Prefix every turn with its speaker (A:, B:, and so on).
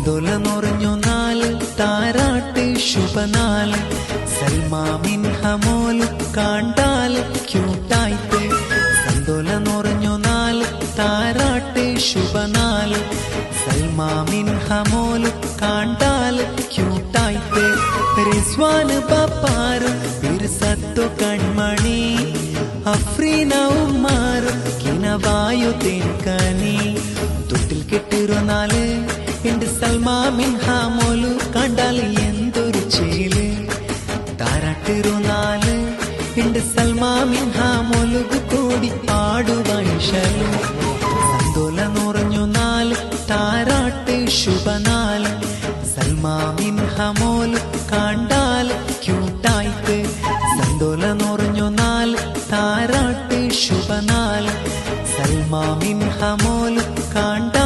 A: സന്തോല നിറഞ്ഞു നാല് താരാട്ട് ശുഭനാല് സൽമാ മിൻഹ മോല് കാണ്ടാല് ക്യൂട്ടായിട്ട് സന്തോല നിറഞ്ഞു നാല് താരാട്ട് ശുഭനാല് സൽമാ മിൻഹ മോല് കാണ്ടാല് ക്യൂട്ടായിട്ട് റിസ്വാന് പാപ്പാറും പിർസത്തു കൺമണി അഫ്രീന ഉമ്മാറും കിനവായു തേൻകനി തൊട്ടിൽ കെട്ടിരുന്നാല് എന്റെ സൽമാ മിൻഹ മോലു കണ്ടാല് എന്തൊരു ചേല് താരാട്ടിരുന്നാല് എന്റെ സൽമാ മിൻഹ മോലുകു കൂടി പാടുവായിഷല് സന്തോല നിറഞ്ഞു നാല് താരാട്ട് ശുഭനാല് സൽമാ മിൻഹ മോലു കാണ്ടാല് ക്യൂട്ടായിട്ട് സന്തോല നിറഞ്ഞു നാല് താരാട്ട് ശുഭനാല് സൽമാ മിൻഹ മോലു കാണ്ട